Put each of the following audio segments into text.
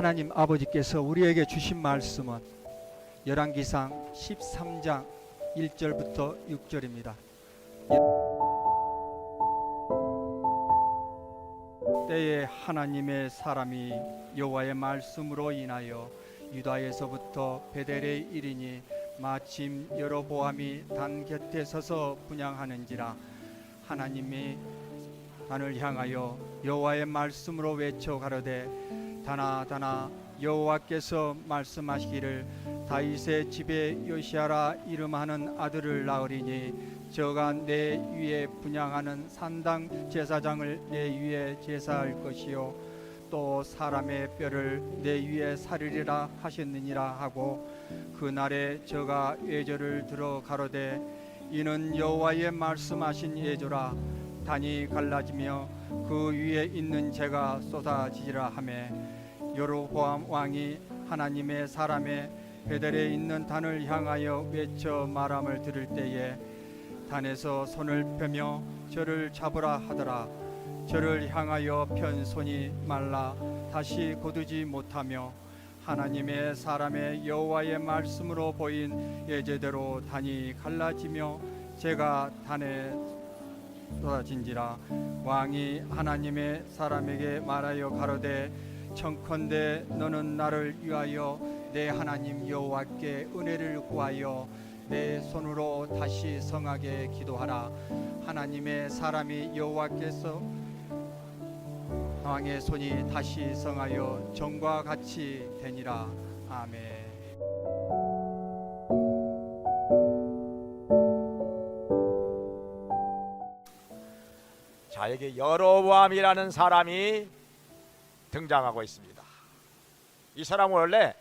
하나님 아버지께서 우리에게 주신 말씀은 열왕기상 13장 1절부터 6절입니다. 때에 하나님의 사람이 여호와의 말씀으로 인하여 유다에서부터 베델에 이르니 마침 여로보암이 단 곁에 서서 분향하는지라. 하나님이 단을 향하여 여호와의 말씀으로 외쳐 가로되 다나 다나 여호와께서 말씀하시기를 다윗의 집에 요시아라 이름하는 아들을 낳으리니 저가 내 위에 분향하는 산당 제사장을 내 위에 제사할 것이요 또 사람의 뼈를 내 위에 사르리라 하셨느니라 하고 그날에 저가 예절을 들어 가로되 이는 여호와의 말씀하신 예조라. 단이 갈라지며 그 위에 있는 재가 쏟아지리라 하매 여로보암 왕이 하나님의 사람의 베델에 있는 단을 향하여 외쳐 말함을 들을 때에 단에서 손을 펴며 저를 잡으라 하더라. 저를 향하여 편 손이 말라 다시 거두지 못하며 하나님의 사람의 여호와의 말씀으로 보인 예제대로 단이 갈라지며 재가 단에 쏟아진지라. 왕이 하나님의 사람에게 말하여 가로되 청컨대 너는 나를 위하여 내 하나님 여호와께 은혜를 구하여 내 손으로 다시 성하게 기도하라. 하나님의 사람이 여호와께서 왕의 손이 다시 성하여 전과 같이 되니라. 아멘. 자, 여기 여로보암이라는 사람이 등장하고 있습니다. 이 사람은 원래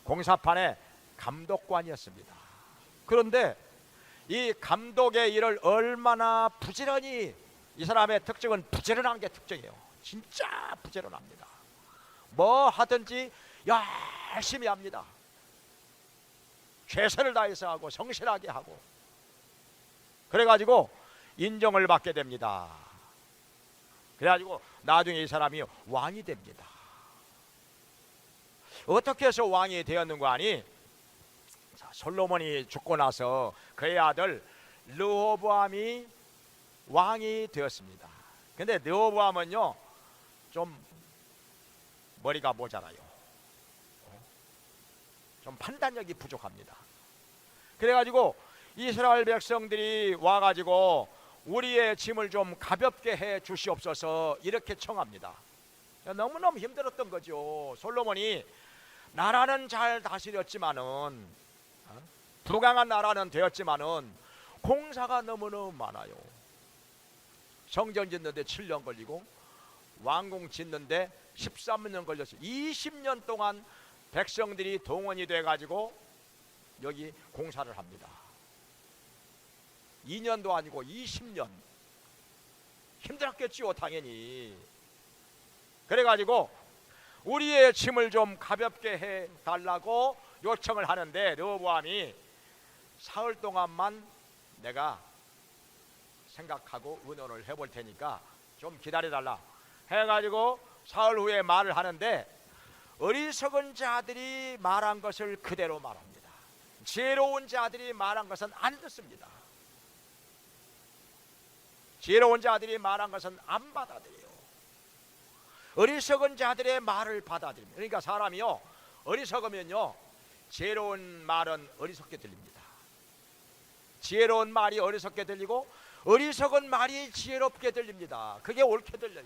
공사판의 감독관이었습니다. 그런데 이 감독의 일을 얼마나 부지런히, 이 사람의 특징은 부지런한 게 특징이에요. 진짜 부지런합니다. 뭐 하든지 열심히 합니다. 최선을 다해서 하고 성실하게 하고, 그래가지고 인정을 받게 됩니다. 그래가지고 나중에 이 사람이 왕이 됩니다. 어떻게 해서 왕이 되었는가 하니, 솔로몬이 죽고 나서 그의 아들 르호보암이 왕이 되었습니다. 근데 르호보암은요 좀 머리가 모자라요. 좀 판단력이 부족합니다. 그래가지고 이스라엘 백성들이 와가지고 우리의 짐을 좀 가볍게 해 주시옵소서 이렇게 청합니다. 너무너무 힘들었던 거죠. 솔로몬이 나라는 잘 다스렸지만은, 부강한 나라는 되었지만은 공사가 너무너무 많아요. 성전 짓는데 7년 걸리고 왕궁 짓는데 13년 걸렸어요. 20년 동안 백성들이 동원이 돼가지고 여기 공사를 합니다. 2년도 아니고 20년 힘들었겠지요, 당연히. 그래가지고 우리의 짐을 좀 가볍게 해달라고 요청을 하는데 르호보암이 사흘 동안만 내가 생각하고 의논을 해볼 테니까 좀 기다려달라 해가지고 사흘 후에 말을 하는데, 어리석은 자들이 말한 것을 그대로 말합니다. 지혜로운 자들이 말한 것은 안 듣습니다. 지혜로운 자들이 말한 것은 안 받아들여요. 어리석은 자들의 말을 받아들입니다. 그러니까 사람이요, 어리석으면요 지혜로운 말은 어리석게 들립니다. 지혜로운 말이 어리석게 들리고 어리석은 말이 지혜롭게 들립니다. 그게 옳게 들려요.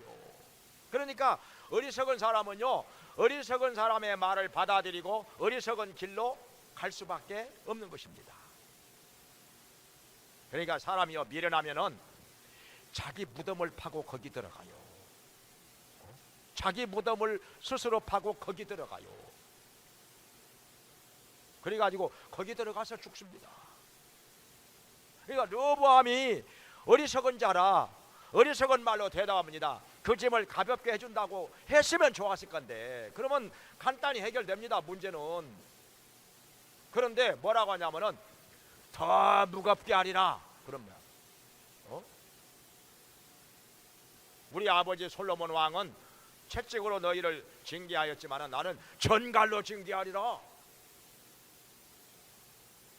그러니까 어리석은 사람은요 어리석은 사람의 말을 받아들이고 어리석은 길로 갈 수밖에 없는 것입니다. 그러니까 사람이요 미련하면은 자기 무덤을 파고 거기 들어가요. 자기 무덤을 스스로 파고 거기 들어가요. 그래가지고 거기 들어가서 죽습니다. 그러니까 르호보암이 어리석은 자라 어리석은 말로 대답합니다. 그 짐을 가볍게 해준다고 했으면 좋았을 건데, 그러면 간단히 해결됩니다, 문제는. 그런데 뭐라고 하냐면은 더 무겁게 하리라 그럽니다. 우리 아버지 솔로몬 왕은 채찍으로 너희를 징계하였지만은 나는 전갈로 징계하리라.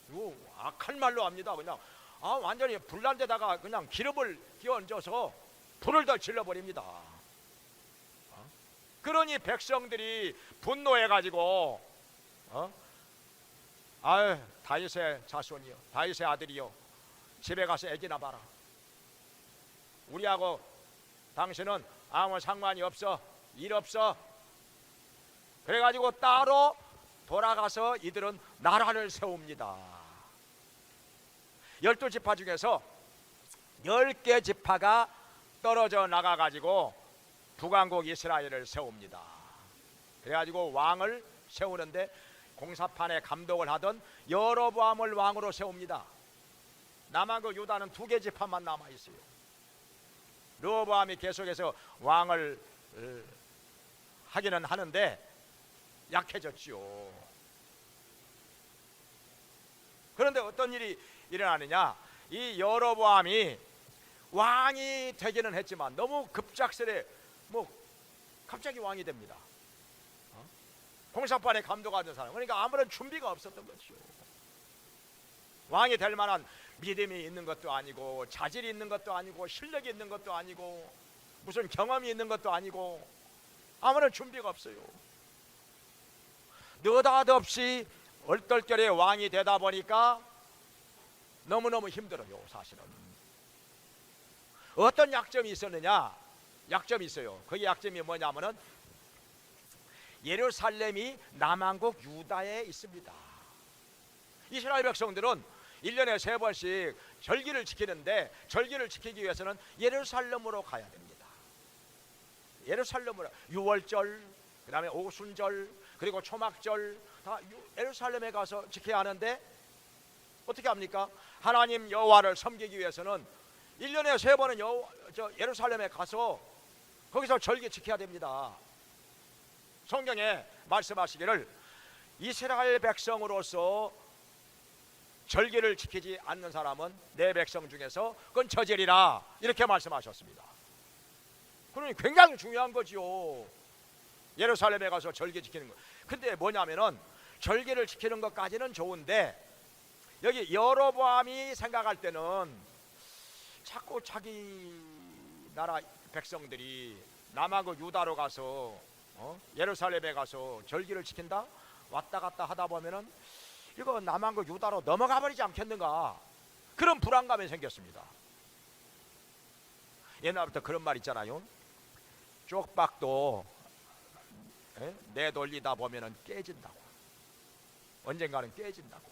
이거 악한 말로 합니다. 그냥 완전히 불난 데다가 그냥 기름을 끼얹어서 불을 더 질러버립니다. 그러니 백성들이 분노해가지고 아유, 다윗의 자손이요, 다윗의 아들이요, 집에 가서 애기나 봐라. 우리하고 당신은 아무 상관이 없어, 일 없어. 그래가지고 따로 돌아가서 이들은 나라를 세웁니다. 12지파 중에서 10개 지파가 떨어져 나가가지고 북왕국 이스라엘을 세웁니다. 그래가지고 왕을 세우는데 공사판에 감독을 하던 여로보암을 왕으로 세웁니다. 남한국 유다는 2개 지파만 남아있어요. 르호보암이 계속해서 왕을 하기는 하는데 약해졌지요. 그런데 어떤 일이 일어나느냐, 이 여로보암이 왕이 되기는 했지만 너무 급작스레 갑자기 왕이 됩니다. 공사판에 감독하던 사람, 그러니까 아무런 준비가 없었던 거죠. 왕이 될 만한 믿음이 있는 것도 아니고, 자질이 있는 것도 아니고, 실력이 있는 것도 아니고, 무슨 경험이 있는 것도 아니고, 아무런 준비가 없어요. 느닷없이 얼떨결에 왕이 되다 보니까 너무너무 힘들어요. 사실은 어떤 약점이 있었느냐, 약점이 있어요. 그 약점이 뭐냐면은 예루살렘이 남한국 유다에 있습니다. 이스라엘 백성들은 1년에 3번씩 절기를 지키는데, 절기를 지키기 위해서는 예루살렘으로 가야 됩니다. 예루살렘으로, 유월절, 그 다음에 오순절, 그리고 초막절 다 예루살렘에 가서 지켜야 하는데 어떻게 합니까? 하나님 여호와를 섬기기 위해서는 1년에 3번은 예루살렘에 가서 거기서 절기 지켜야 됩니다. 성경에 말씀하시기를 이스라엘 백성으로서 절기를 지키지 않는 사람은 내 백성 중에서 그건 저질이라, 이렇게 말씀하셨습니다. 그러니 굉장히 중요한 거지요. 예루살렘에 가서 절기 지키는 거. 근데 뭐냐면은 절기를 지키는 것까지는 좋은데, 여기 여로보암이 생각할 때는 자꾸 자기 나라 백성들이 남한국 유다로 가서 예루살렘에 가서 절기를 지킨다, 왔다 갔다 하다 보면은 이거 남한국 유다로 넘어가 버리지 않겠는가, 그런 불안감이 생겼습니다. 옛날부터 그런 말 있잖아요. 쪽박도 내돌리다 보면은 깨진다고. 언젠가는 깨진다고.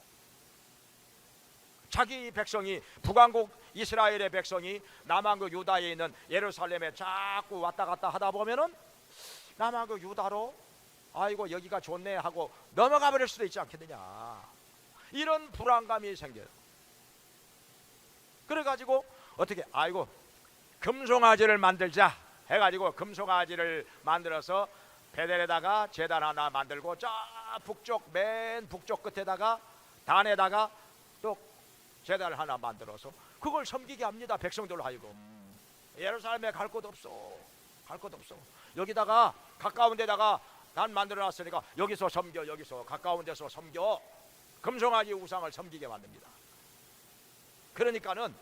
자기 백성이, 북왕국 이스라엘의 백성이 남한국 유다에 있는 예루살렘에 자꾸 왔다 갔다 하다 보면은 남한국 유다로 아이고 여기가 좋네 하고 넘어가 버릴 수도 있지 않겠느냐, 이런 불안감이 생겨요. 그래가지고 어떻게, 아이고 금송아지를 만들자 해가지고 금송아지를 만들어서 베델에다가 제단 하나 만들고, 저 북쪽, 맨 북쪽 끝에다가 단에다가 또 제단을 하나 만들어서 그걸 섬기게 합니다. 백성들로 하여금. 예루살렘에 갈 곳 없어, 갈 곳 없어. 여기다가 가까운 데다가 단 만들어 놨으니까 여기서 섬겨, 여기서 가까운 데서 섬겨. 금송아지 우상을 섬기게 만듭니다. 그러니까는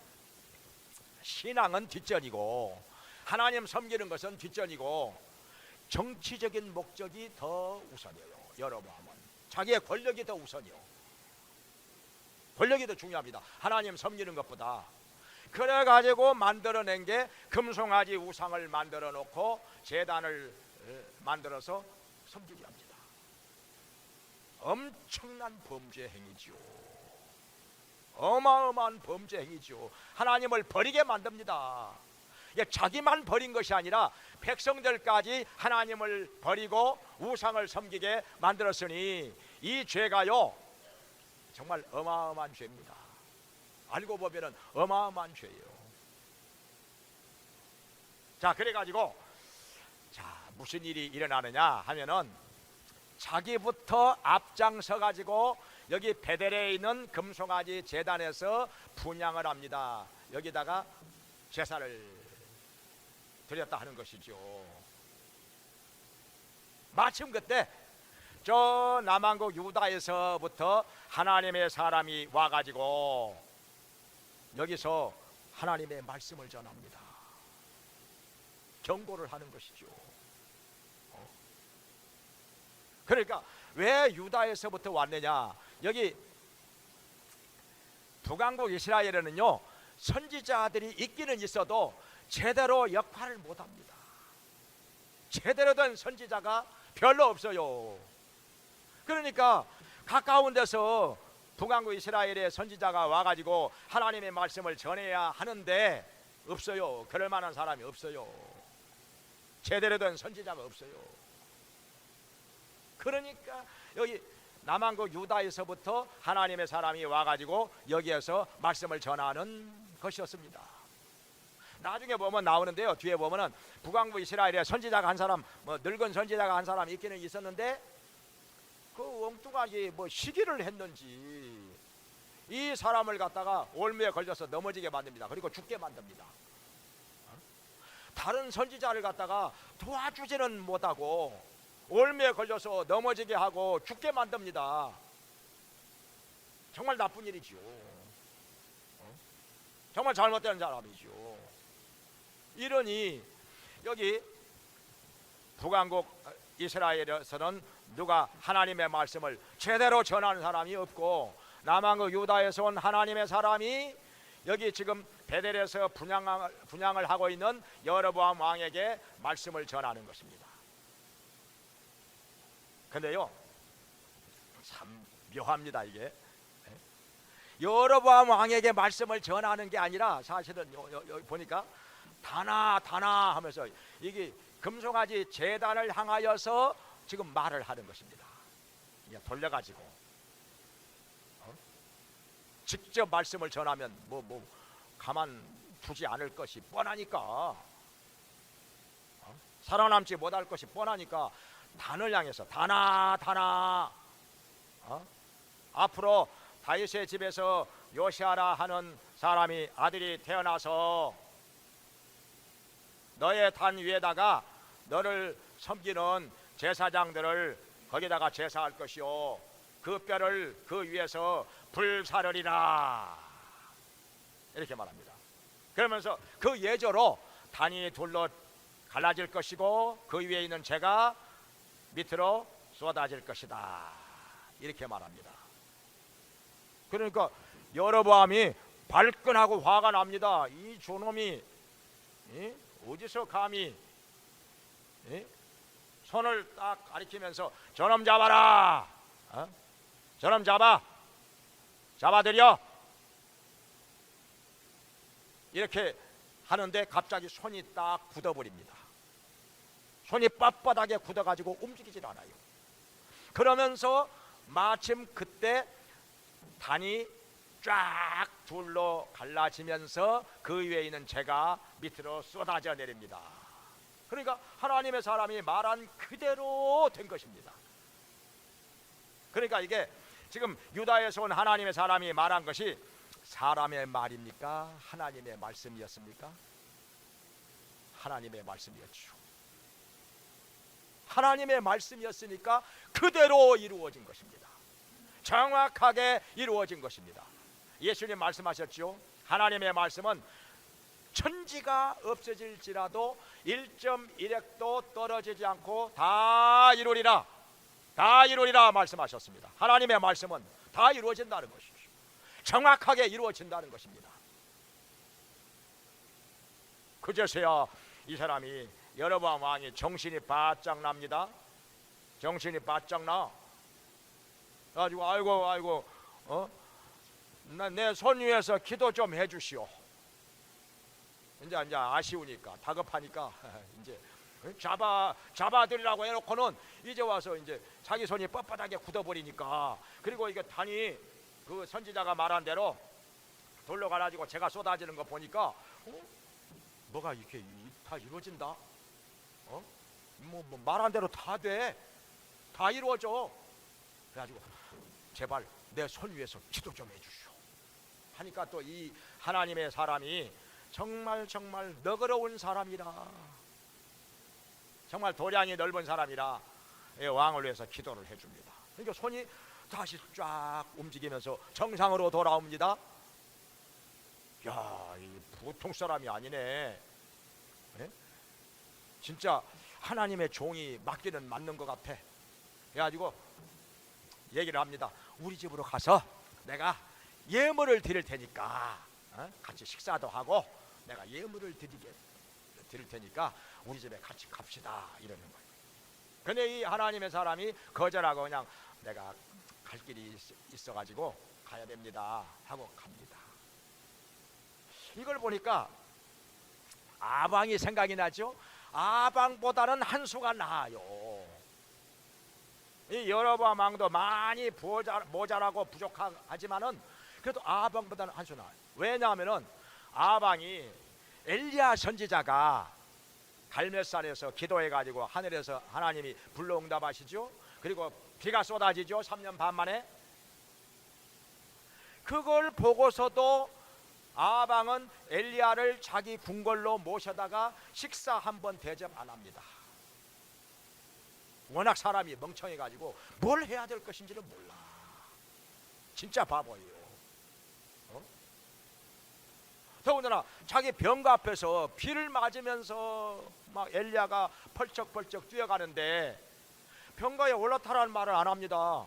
신앙은 뒷전이고 하나님 섬기는 것은 뒷전이고 정치적인 목적이 더 우선이에요. 여로보암은 자기의 권력이 더 우선이요. 권력이 더 중요합니다. 하나님 섬기는 것보다. 그래가지고 만들어낸 게 금송아지 우상을 만들어 놓고 제단을 만들어서 섬기게 합니다. 엄청난 범죄 행위지요. 어마어마한 범죄 행위지요. 하나님을 버리게 만듭니다. 자기만 버린 것이 아니라 백성들까지 하나님을 버리고 우상을 섬기게 만들었으니 이 죄가요 정말 어마어마한 죄입니다. 알고 보면은 어마어마한 죄예요. 자, 그래가지고 무슨 일이 일어나느냐 하면은 자기부터 앞장서 가지고 여기 베델에 있는 금송아지 제단에서 분향을 합니다. 여기다가 제사를 드렸다 하는 것이죠. 마침 그때 저 남한국 유다에서부터 하나님의 사람이 와가지고 여기서 하나님의 말씀을 전합니다. 경고를 하는 것이죠. 그러니까 왜 유다에서부터 왔느냐? 여기 북왕국 이스라엘에는요 선지자들이 있기는 있어도 제대로 역할을 못합니다. 제대로 된 선지자가 별로 없어요. 그러니까 가까운 데서 북왕국 이스라엘의 선지자가 와가지고 하나님의 말씀을 전해야 하는데 없어요. 그럴 만한 사람이 없어요. 제대로 된 선지자가 없어요. 그러니까 여기 남한국 유다에서부터 하나님의 사람이 와가지고 여기에서 말씀을 전하는 것이었습니다. 나중에 보면 나오는데요, 뒤에 보면은 북왕국 이스라엘에 선지자가 한 사람, 늙은 선지자가 한 사람 있기는 있었는데 그 엉뚱하게 시기를 했는지 이 사람을 갖다가 올무에 걸려서 넘어지게 만듭니다. 그리고 죽게 만듭니다. 다른 선지자를 갖다가 도와주지는 못하고 올무에 걸려서 넘어지게 하고 죽게 만듭니다. 정말 나쁜 일이죠. 정말 잘못된 사람이죠. 이러니 여기 북왕국 이스라엘에서는 누가 하나님의 말씀을 제대로 전하는 사람이 없고, 남한국 유다에서 온 하나님의 사람이 여기 지금 베델에서 분향을 하고 있는 여로보암 왕에게 말씀을 전하는 것입니다. 근데요 참 묘합니다. 이게 여로보암 왕에게 말씀을 전하는 게 아니라 사실은 여기 보니까 다나 하면서 이게 금송아지 제단을 향하여서 지금 말을 하는 것입니다. 돌려가지고 직접 말씀을 전하면 가만 두지 않을 것이 뻔하니까, 살아남지 못할 것이 뻔하니까 단을 향해서 다나 앞으로 다윗의 집에서 요시아라 하는 사람이 아들이 태어나서 너의 단 위에다가 너를 섬기는 제사장들을 거기다가 제사할 것이요 그 뼈를 그 위에서 불사르리라 이렇게 말합니다. 그러면서 그 예조로 단이 둘로 갈라질 것이고 그 위에 있는 재가 밑으로 쏟아질 것이다 이렇게 말합니다. 그러니까 여로보암이 발끈하고 화가 납니다. 이 저놈이 어디서 감히 손을 딱 가리키면서 저놈 잡아라, 저놈 잡아들여 이렇게 하는데 갑자기 손이 딱 굳어버립니다. 손이 빳빳하게 굳어가지고 움직이질 않아요. 그러면서 마침 그때 단이 쫙 둘로 갈라지면서 그 위에 있는 재가 밑으로 쏟아져 내립니다. 그러니까 하나님의 사람이 말한 그대로 된 것입니다. 그러니까 이게 지금 유다에서 온 하나님의 사람이 말한 것이 사람의 말입니까? 하나님의 말씀이었습니까? 하나님의 말씀이었죠. 하나님의 말씀이었으니까 그대로 이루어진 것입니다. 정확하게 이루어진 것입니다. 예수님 말씀하셨죠. 하나님의 말씀은 천지가 없어질지라도 1.1획도 떨어지지 않고 다 이루리라 말씀하셨습니다. 하나님의 말씀은 다 이루어진다는 것이죠. 정확하게 이루어진다는 것입니다. 그제서야 이 사람이 여로보암 왕이 정신이 바짝 납니다. 정신이 바짝 나 가지고 아이고 내 손 위에서 기도 좀 해주시오. 이제 아쉬우니까 다급하니까 이제 잡아들이라고 해놓고는 이제 와서 이제 자기 손이 뻣뻣하게 굳어버리니까, 그리고 이게 단이 그 선지자가 말한 대로 돌로 갈라지고 제가 쏟아지는 거 보니까 뭐가 이렇게 다 이루어진다. 말한 대로 다 돼, 다 이루어져. 그래가지고 제발 내 손 위에서 기도 좀 해주시오 하니까 또 이 하나님의 사람이 정말 너그러운 사람이라, 정말 도량이 넓은 사람이라 왕을 위해서 기도를 해줍니다. 그러니까 손이 다시 쫙 움직이면서 정상으로 돌아옵니다. 야, 이 보통 사람이 아니네. 네? 진짜 하나님의 종이 맞기는 맞는 것 같아. 그래가지고 얘기를 합니다. 우리 집으로 가서 내가 예물을 드릴 테니까 같이 식사도 하고 내가 예물을 드릴 테니까 우리 집에 같이 갑시다 이러는 거예요. 근데 이 하나님의 사람이 거절하고 그냥 내가 갈 길이 있어가지고 가야 됩니다 하고 갑니다. 이걸 보니까 아방이 생각이 나죠. 아방보다는 한수가 나아요. 이 여로보암 왕도 많이 모자라고 부족하지만은 그래도 아방보다는 한수 나아요. 왜냐하면은 아방이 엘리야 선지자가 갈멜산에서 기도해가지고 하늘에서 하나님이 불러응답하시죠. 그리고 비가 쏟아지죠. 3년 반 만에. 그걸 보고서도 아방은 엘리야를 자기 궁궐로 모셔다가 식사 한번 대접 안 합니다. 워낙 사람이 멍청해가지고 뭘 해야 될 것인지를 몰라. 진짜 바보예요. 더군다나 자기 병가 앞에서 비를 맞으면서 막 엘리야가 펄쩍펄쩍 뛰어가는데 병가에 올라타라는 말을 안 합니다.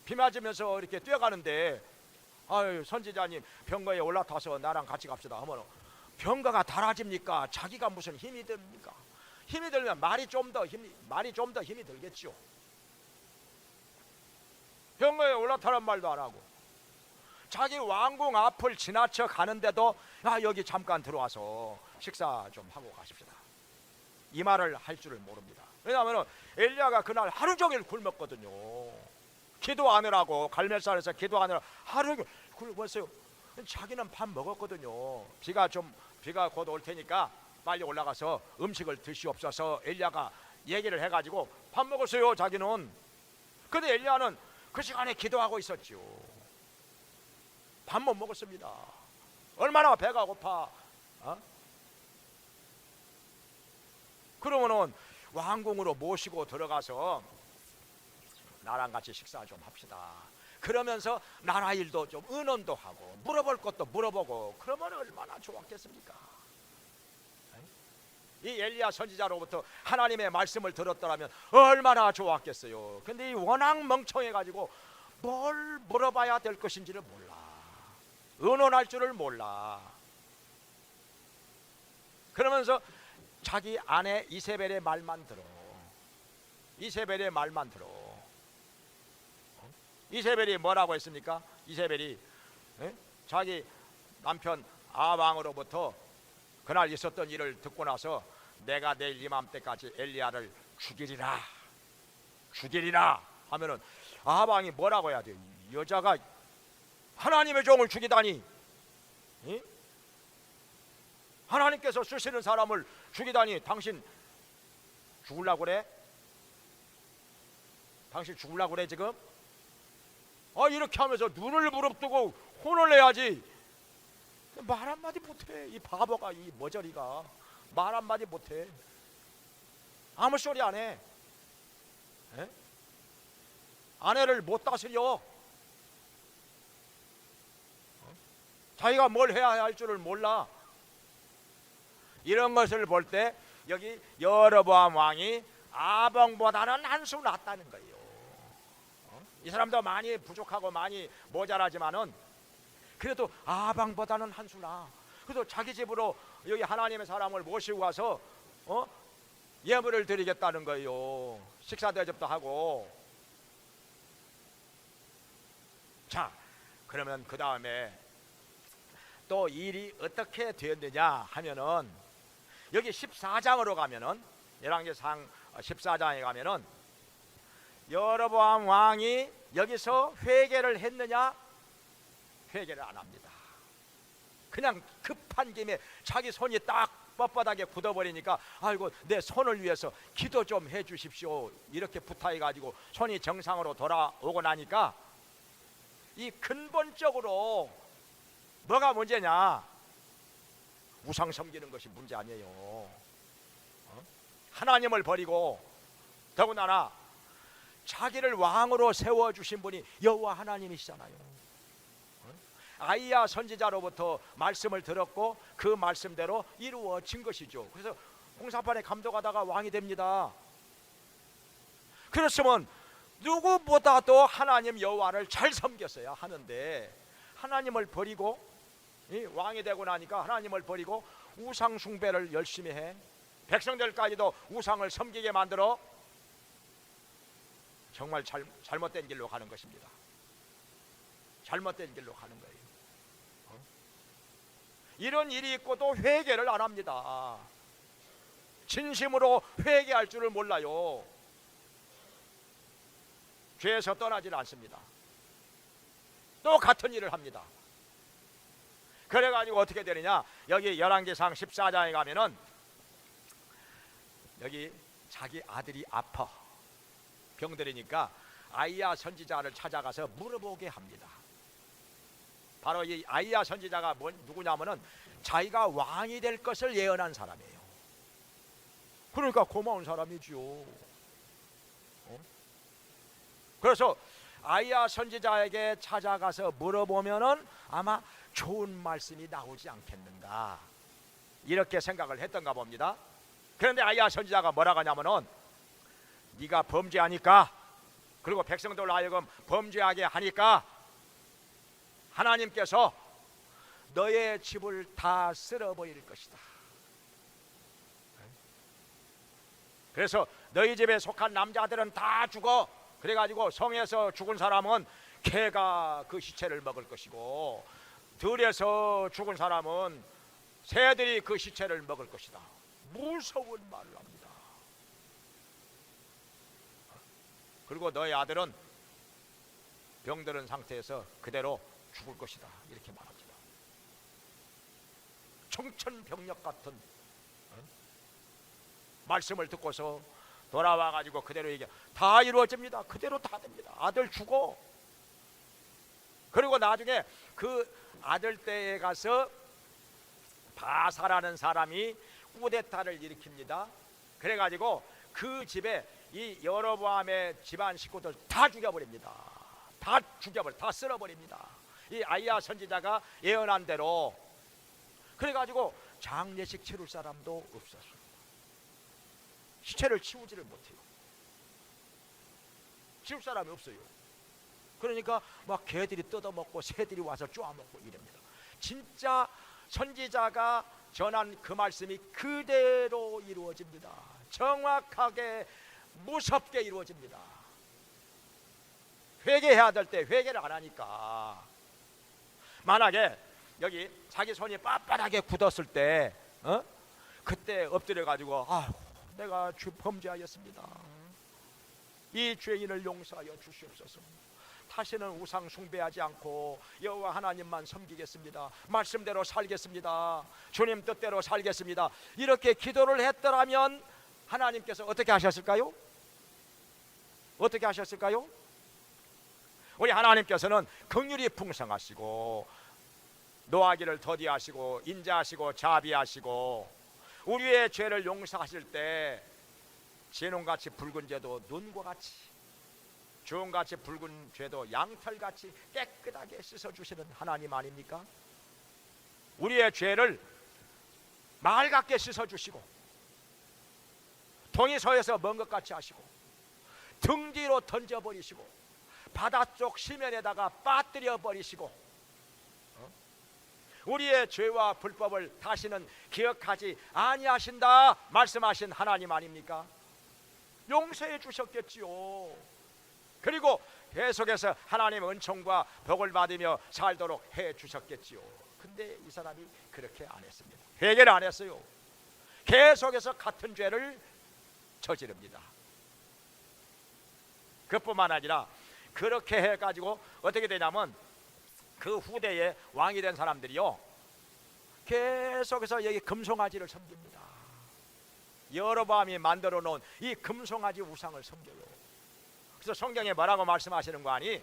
비 맞으면서 이렇게 뛰어가는데 아유 선지자님 병가에 올라타서 나랑 같이 갑시다 하면 병가가 달아집니까? 자기가 무슨 힘이 듭니까? 힘이 들면 말이 좀 더 힘이 들겠죠. 병가에 올라타란 말도 안 하고 자기 왕궁 앞을 지나쳐 가는데도 여기 잠깐 들어와서 식사 좀 하고 가십시다 이 말을 할 줄을 모릅니다. 왜냐하면 엘리야가 그날 하루 종일 굶었거든요. 기도하느라고 갈멜산에서 기도하느라 하루 종일 굶었어요. 자기는 밥 먹었거든요. 비가 곧 올 테니까 빨리 올라가서 음식을 드시옵소서 엘리야가 얘기를 해가지고 밥 먹었어요 자기는. 근데 엘리야는 그 시간에 기도하고 있었죠. 밥 못 먹었습니다. 얼마나 배가 고파. 그러면은 왕궁으로 모시고 들어가서 나랑 같이 식사 좀 합시다. 그러면서 나라 일도 좀 의논도 하고 물어볼 것도 물어보고 그러면 얼마나 좋았겠습니까? 이 엘리야 선지자로부터 하나님의 말씀을 들었더라면 얼마나 좋았겠어요. 근데 이 워낙 멍청해가지고 뭘 물어봐야 될 것인지를 몰라. 의논할 줄을 몰라. 그러면서 자기 아내 이세벨의 말만 들어. 이세벨의 말만 들어. 이세벨이 뭐라고 했습니까? 이세벨이 자기 남편 아방으로부터 그날 있었던 일을 듣고 나서 내가 내일 이맘때까지 엘리야를 죽이리라 하면은 아방이 뭐라고 해야 돼요? 여자가 하나님의 종을 죽이다니, 하나님께서 쓰시는 사람을 죽이다니 당신 죽으려고 그래? 당신 죽으려고 그래 지금? 이렇게 하면서 눈을 부릅뜨고 혼을 내야지. 말 한마디 못해. 이 바보가, 이 머저리가 말 한마디 못해. 아무 소리 안 해. 아내를 못 다스려. 자기가 뭘 해야 할 줄을 몰라. 이런 것을 볼 때 여기 여로보암 왕이 아방보다는 한 수 낫다는 거예요. 이 사람도 많이 부족하고 많이 모자라지만은 그래도 아방보다는 한 수 나아. 그래도 자기 집으로 여기 하나님의 사람을 모시고 와서 예물을 드리겠다는 거예요. 식사 대접도 하고. 자, 그러면 그 다음에 또 일이 어떻게 되었느냐 하면은 여기 14장으로 가면은 열왕기상 14장에 가면은 여로보암 왕이 여기서 회개를 했느냐? 회개를 안 합니다. 그냥 급한 김에 자기 손이 딱 뻣뻣하게 굳어버리니까 아이고 내 손을 위해서 기도 좀 해주십시오 이렇게 부탁해가지고 손이 정상으로 돌아오고 나니까 이 근본적으로 뭐가 문제냐? 우상 섬기는 것이 문제 아니에요. 하나님을 버리고 더군다나 자기를 왕으로 세워주신 분이 여호와 하나님이시잖아요. 아이야 선지자로부터 말씀을 들었고 그 말씀대로 이루어진 것이죠. 그래서 홍사판에 감독하다가 왕이 됩니다. 그렇으면 누구보다도 하나님 여호와를 잘 섬겼어야 하는데 하나님을 버리고 왕이 되고 나니까 하나님을 버리고 우상 숭배를 열심히 해 백성들까지도 우상을 섬기게 만들어 정말 잘못된 길로 가는 것입니다. 잘못된 길로 가는 거예요. 이런 일이 있고도 회개를 안 합니다. 진심으로 회개할 줄을 몰라요. 죄에서 떠나질 않습니다. 또 같은 일을 합니다. 그래가지고 어떻게 되느냐, 여기 열왕기상 14장에 가면은 여기 자기 아들이 아파 병들으니까 아이야 선지자를 찾아가서 물어보게 합니다. 바로 이 아이야 선지자가 누구냐면은 자기가 왕이 될 것을 예언한 사람이에요. 그러니까 고마운 사람이지요. 그래서 아이야 선지자에게 찾아가서 물어보면은 아마 좋은 말씀이 나오지 않겠는가 이렇게 생각을 했던가 봅니다. 그런데 아이야 선지자가 뭐라고 하냐면은 네가 범죄하니까 그리고 백성들로 하여금 범죄하게 하니까 하나님께서 너의 집을 다 쓸어버릴 것이다. 그래서 너희 집에 속한 남자들은 다 죽어. 그래가지고 성에서 죽은 사람은 개가 그 시체를 먹을 것이고 들에서 죽은 사람은 새들이 그 시체를 먹을 것이다. 무서운 말을 합니다. 그리고 너의 아들은 병들은 상태에서 그대로 죽을 것이다. 이렇게 말합니다. 청천벽력 같은 말씀을 듣고서 돌아와 가지고 그대로 얘기해. 다 이루어집니다. 그대로 다 됩니다. 아들 죽어. 그리고 나중에 그 아들 떼에 가서 바사라는 사람이 쿠데타를 일으킵니다. 그래가지고 그 집에 이 여로보암의 집안 식구들 다 죽여버립니다. 다 죽여버려, 다 쓸어버립니다. 이 아이야 선지자가 예언한 대로. 그래가지고 장례식 치룰 사람도 없었어요. 시체를 치우지를 못해요. 치울 사람이 없어요. 그러니까 막 개들이 뜯어먹고 새들이 와서 쪼아먹고 이럽니다. 진짜 선지자가 전한 그 말씀이 그대로 이루어집니다. 정확하게 무섭게 이루어집니다. 회개해야 될 때 회개를 안 하니까. 만약에 여기 자기 손이 빳빳하게 굳었을 때 그때 엎드려 가지고 내가 범죄하였습니다. 이 죄인을 용서하여 주시옵소서. 다시는 우상 숭배하지 않고 여호와 하나님만 섬기겠습니다. 말씀대로 살겠습니다. 주님 뜻대로 살겠습니다. 이렇게 기도를 했더라면 하나님께서 어떻게 하셨을까요? 어떻게 하셨을까요? 우리 하나님께서는 긍휼이 풍성하시고 노하기를 더디하시고 인자하시고 자비하시고 우리의 죄를 용서하실 때 진홍같이 붉은 죄도 눈과 같이 주홍같이 붉은 죄도 양털같이 깨끗하게 씻어주시는 하나님 아닙니까? 우리의 죄를 맑게 씻어주시고 동이서에서 먼 것 같이 하시고 등 뒤로 던져버리시고 바닷속 시면에다가 빠뜨려 버리시고 우리의 죄와 불법을 다시는 기억하지 아니하신다 말씀하신 하나님 아닙니까? 용서해 주셨겠지요. 그리고 계속해서 하나님의 은총과 복을 받으며 살도록 해 주셨겠지요. 근데 이 사람이 그렇게 안 했습니다. 회개를 안 했어요. 계속해서 같은 죄를 저지릅니다. 그뿐만 아니라 그렇게 해가지고 어떻게 되냐면 그 후대에 왕이 된 사람들이요 계속해서 여기 금송아지를 섬깁니다. 여로보암이 만들어 놓은 이 금송아지 우상을 섬겨요. 그래서 성경에 뭐라고 말씀하시는 거 아니?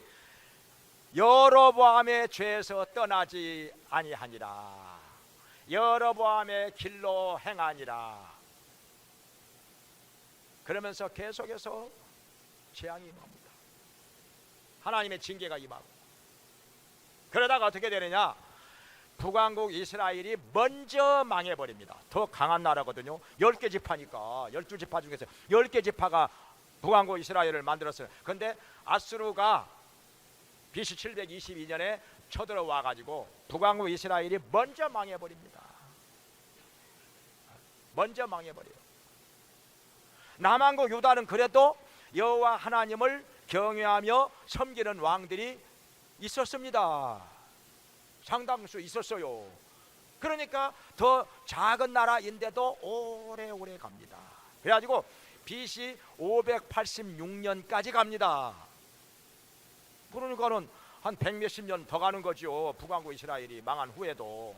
여로보암의 죄에서 떠나지 아니하니라. 여로보암의 길로 행하니라. 그러면서 계속해서 재앙이 임합니다. 하나님의 징계가 임하고. 그러다가 어떻게 되느냐, 북왕국 이스라엘이 먼저 망해버립니다. 더 강한 나라거든요. 10개 지파니까 12지파 중에서 10개 지파가 북왕국 이스라엘을 만들었어요. 그런데 아수르가 BC 722년에 쳐들어와 가지고 북왕국 이스라엘이 먼저 망해버립니다. 먼저 망해버려요. 남왕국 유다는 그래도 여호와 하나님을 경외하며 섬기는 왕들이 있었습니다. 상당수 있었어요. 그러니까 더 작은 나라인데도 오래오래 갑니다. 그래가지고 BC 586년까지 갑니다. 그러니까는 한 100몇십 년 더 가는 거죠. 북왕국 이스라엘이 망한 후에도.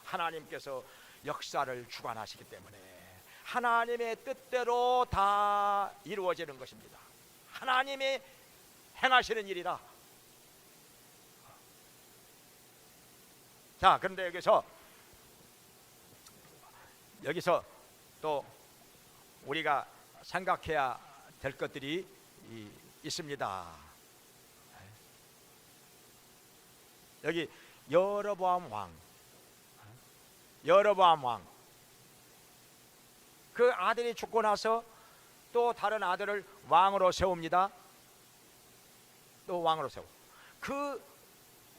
하나님께서 역사를 주관하시기 때문에 하나님의 뜻대로 다 이루어지는 것입니다. 하나님이 행하시는 일이다. 자, 그런데 여기서 또 우리가 생각해야 될 것들이 있습니다. 여기 여로보암 왕, 그 아들이 죽고 나서 또 다른 아들을 왕으로 세웁니다. 또 왕으로 세워. 그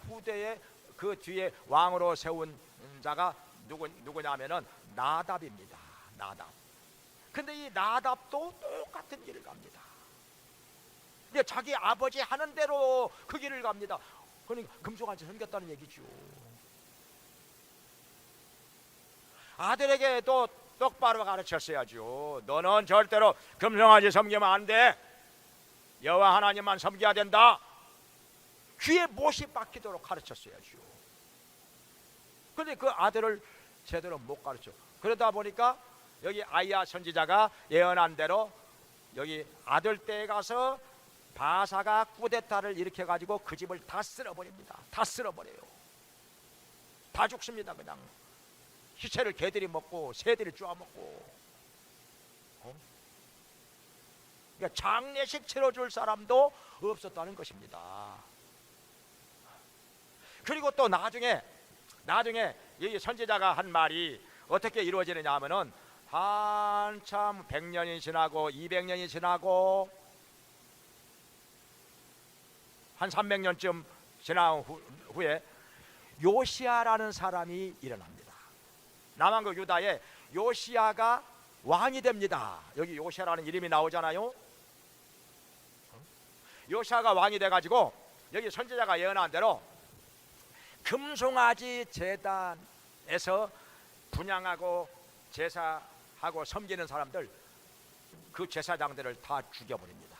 후대에 그 뒤에 왕으로 세운 자가 누구냐면은 나답입니다. 나답. 근데 이 나답도 똑같은 길을 갑니다. 근데 자기 아버지 하는 대로 그 길을 갑니다. 그러니까 금송아지 섬겼다는 얘기죠. 아들에게 또 똑바로 가르쳤어야죠. 너는 절대로 금송아지 섬기면 안 돼. 여호와 하나님만 섬겨야 된다. 귀에 못이 박히도록 가르쳤어야죠. 그런데 그 아들을 제대로 못 가르쳐. 그러다 보니까 여기 아이야 선지자가 예언한 대로 여기 아들 떼에 가서 바사가 쿠데타를 일으켜 가지고 그 집을 다 쓸어버립니다. 다 쓸어버려요. 다 죽습니다. 그냥 시체를 개들이 먹고 새들이 쪼아먹고. 그러니까 장례식 치러줄 사람도 없었다는 것입니다. 그리고 또 나중에 이 선지자가 한 말이 어떻게 이루어지느냐 하면은 한참 100년이 지나고 200년이 지나고 한 300년쯤 지난 후에 요시야라는 사람이 일어납니다. 남왕국 유다에 요시야가 왕이 됩니다. 여기 요시야라는 이름이 나오잖아요. 요시야가 왕이 돼가지고 여기 선지자가 예언한 대로 금송아지 제단에서 분향하고 제사하고 섬기는 사람들, 그 제사장들을 다 죽여버립니다.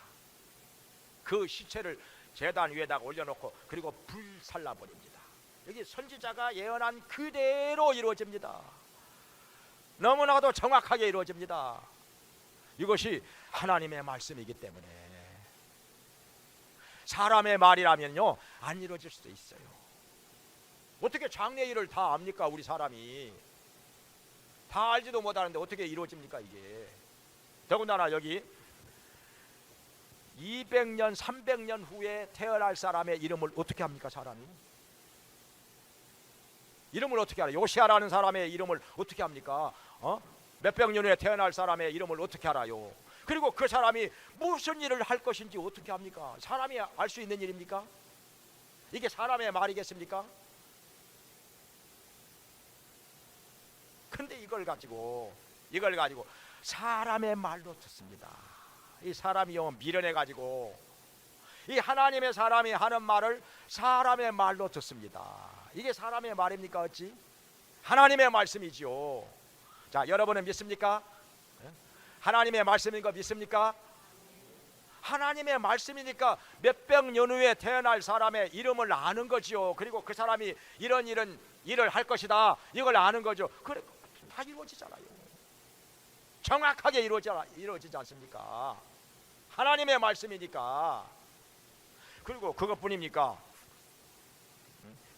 그 시체를 제단 위에다가 올려놓고 그리고 불살라버립니다. 여기 선지자가 예언한 그대로 이루어집니다. 너무나도 정확하게 이루어집니다. 이것이 하나님의 말씀이기 때문에 사람의 말이라면요 안 이루어질 수도 있어요. 어떻게 장래일을 다 압니까? 우리 사람이 다 알지도 못하는데 어떻게 이루어집니까 이게? 더군다나 여기 200년 300년 후에 태어날 사람의 이름을 어떻게 합니까? 사람이 이름을 어떻게 알아요? 요시야라는 사람의 이름을 어떻게 합니까? 몇백 년 후에 태어날 사람의 이름을 어떻게 알아요? 그리고 그 사람이 무슨 일을 할 것인지 어떻게 합니까? 사람이 알 수 있는 일입니까? 이게 사람의 말이겠습니까? 근데 이걸 가지고 사람의 말로 듣습니다. 이 사람이요 미련해 가지고 이 하나님의 사람이 하는 말을 사람의 말로 듣습니다. 이게 사람의 말입니까? 어찌? 하나님의 말씀이지요. 자, 여러분은 믿습니까? 하나님의 말씀인 거 믿습니까? 하나님의 말씀이니까 몇백 년 후에 태어날 사람의 이름을 아는 거지요. 그리고 그 사람이 이런 일을 할 것이다 이걸 아는 거죠. 그래 다 이루어지잖아요. 정확하게 이루어지지 않습니까? 하나님의 말씀이니까. 그리고 그것뿐입니까?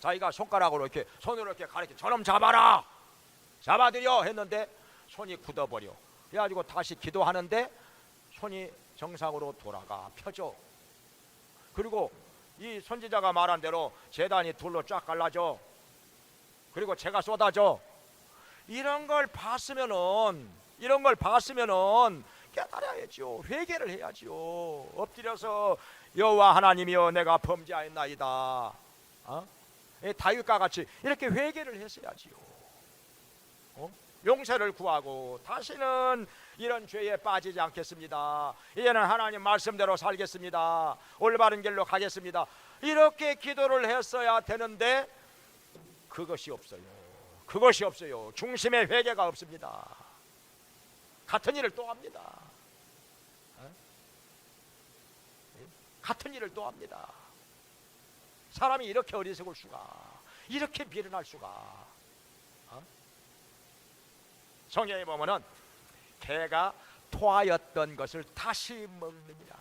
자기가 손가락으로 손으로 이렇게 가리켜 저놈 잡아라 잡아들여 했는데 손이 굳어버려. 해가지고 다시 기도하는데 손이 정상으로 돌아가 펴져. 그리고 이 선지자가 말한 대로 제단이 둘로 쫙 갈라져. 그리고 재가 쏟아져. 이런 걸 봤으면은 깨달아야죠. 회개를 해야죠. 엎드려서 여호와 하나님이여 내가 범죄하였나이다. 다윗과 같이 이렇게 회개를 했어야지요. 용서를 구하고 다시는 이런 죄에 빠지지 않겠습니다. 이제는 하나님 말씀대로 살겠습니다. 올바른 길로 가겠습니다. 이렇게 기도를 했어야 되는데 그것이 없어요. 중심의 회개가 없습니다. 같은 일을 또 합니다. 같은 일을 또 합니다. 사람이 이렇게 어리석을 수가, 이렇게 미련할 수가. 성경에 보면은 개가 토하였던 것을 다시 먹느니라.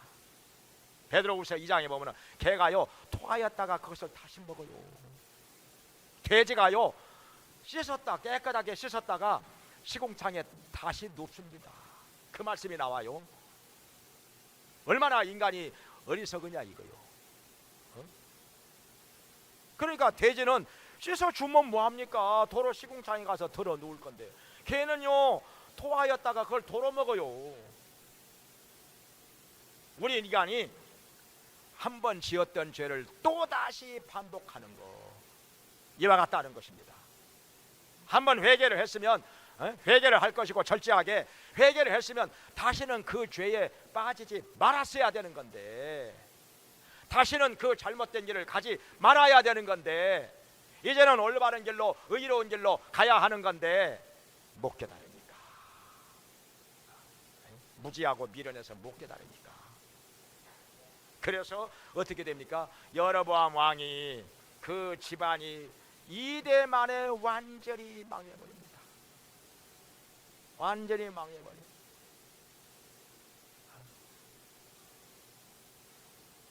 베드로후서 2장에 보면은 개가요 토하였다가 그것을 다시 먹어요. 돼지가요 깨끗하게 씻었다가 시궁창에 다시 눕습니다. 그 말씀이 나와요. 얼마나 인간이 어리석으냐 이거요. 그러니까 돼지는 씻어 주면 뭐합니까? 도로 시궁창에 가서 들어 누울 건데, 개는요 토하였다가 그걸 도로 먹어요. 우리 인간이 한 번 지었던 죄를 또다시 반복하는 거, 이와 같다는 것입니다. 한 번 회개를 했으면 회개를 할 것이고, 철저하게 회개를 했으면 다시는 그 죄에 빠지지 말았어야 되는 건데, 다시는 그 잘못된 길을 가지 말아야 되는 건데, 이제는 올바른 길로 의로운 길로 가야 하는 건데 못 깨달으니까, 무지하고 미련해서 못 깨달으니까. 그래서 어떻게 됩니까? 여로보암 왕이 그 집안이 2대 만에 완전히 망해버립니다. 완전히 망해버립니다.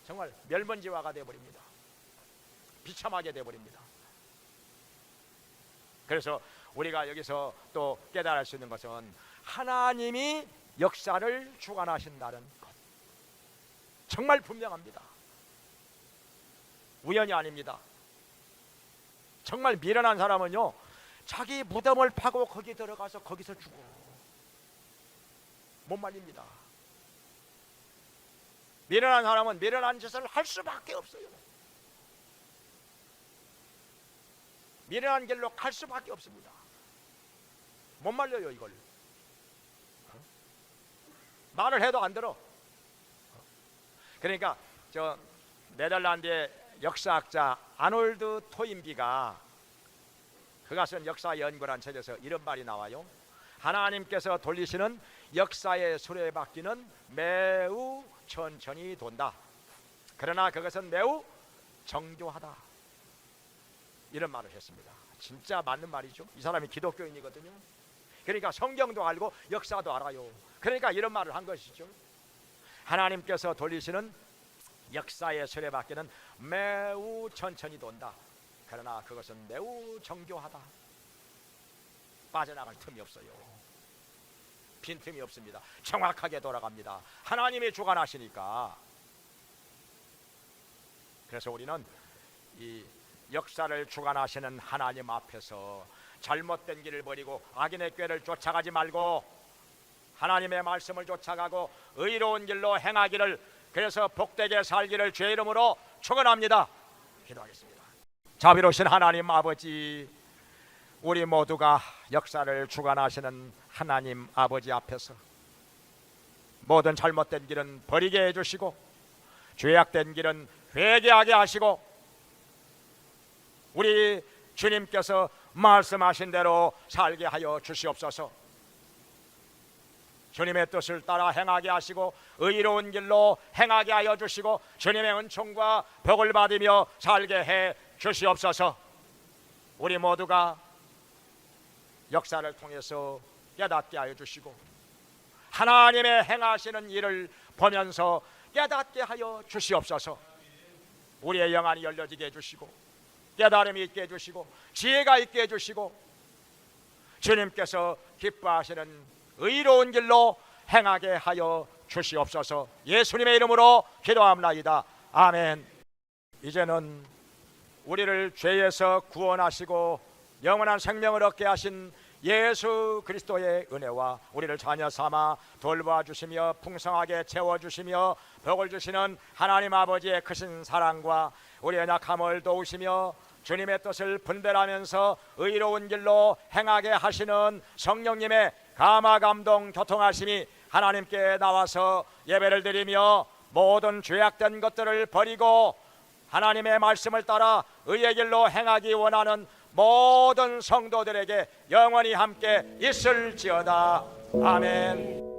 정말 멸먼지화가 되어버립니다. 비참하게 되어버립니다. 그래서 우리가 여기서 또 깨달을 수 있는 것은 하나님이 역사를 주관하신다는 것, 정말 분명합니다. 우연이 아닙니다. 정말 미련한 사람은요 자기 무덤을 파고 거기 들어가서 거기서 죽어 못 말립니다. 미련한 사람은 미련한 짓을 할 수밖에 없어요. 미련한 길로 갈 수밖에 없습니다. 못 말려요. 이걸 말을 해도 안 들어. 그러니까 저 네덜란드의 역사학자 아놀드 토인비가, 그가 쓴 역사 연구란 책에서 이런 말이 나와요. 하나님께서 돌리시는 역사의 수레바퀴는 매우 천천히 돈다. 그러나 그것은 매우 정교하다. 이런 말을 했습니다. 진짜 맞는 말이죠. 이 사람이 기독교인이거든요. 그러니까 성경도 알고 역사도 알아요. 그러니까 이런 말을 한 것이죠. 하나님께서 돌리시는 역사의 수레바퀴는 매우 천천히 돈다. 그러나 그것은 매우 정교하다. 빠져나갈 틈이 없어요. 빈틈이 없습니다. 정확하게 돌아갑니다. 하나님이 주관하시니까. 그래서 우리는 이 역사를 주관하시는 하나님 앞에서 잘못된 길을 버리고 악인의 꾀를 쫓아가지 말고 하나님의 말씀을 쫓아가고 의로운 길로 행하기를, 그래서 복되게 살기를 주의 이름으로 축원합니다. 기도하겠습니다. 자비로우신 하나님 아버지, 우리 모두가 역사를 주관하시는 하나님 아버지 앞에서 모든 잘못된 길은 버리게 해주시고 죄악된 길은 회개하게 하시고, 우리 주님께서 말씀하신 대로 살게 하여 주시옵소서. 주님의 뜻을 따라 행하게 하시고 의로운 길로 행하게 하여 주시고 주님의 은총과 복을 받으며 살게 해 주시옵소서. 우리 모두가 역사를 통해서 깨닫게 하여 주시고 하나님의 행하시는 일을 보면서 깨닫게 하여 주시옵소서. 우리의 영안이 열려지게 해주시고 깨달음이 있게 해주시고 지혜가 있게 해주시고 주님께서 기뻐하시는 의로운 길로 행하게 하여 주시옵소서. 예수님의 이름으로 기도합나이다. 아멘. 이제는 우리를 죄에서 구원하시고 영원한 생명을 얻게 하신 예수 그리스도의 은혜와 우리를 자녀 삼아 돌봐주시며 풍성하게 채워주시며 복을 주시는 하나님 아버지의 크신 사랑과 우리의 약함을 도우시며 주님의 뜻을 분별하면서 의로운 길로 행하게 하시는 성령님의 감화 감동 교통하심이 하나님께 나와서 예배를 드리며 모든 죄악된 것들을 버리고 하나님의 말씀을 따라 의의 길로 행하기 원하는 모든 성도들에게 영원히 함께 있을지어다. 아멘.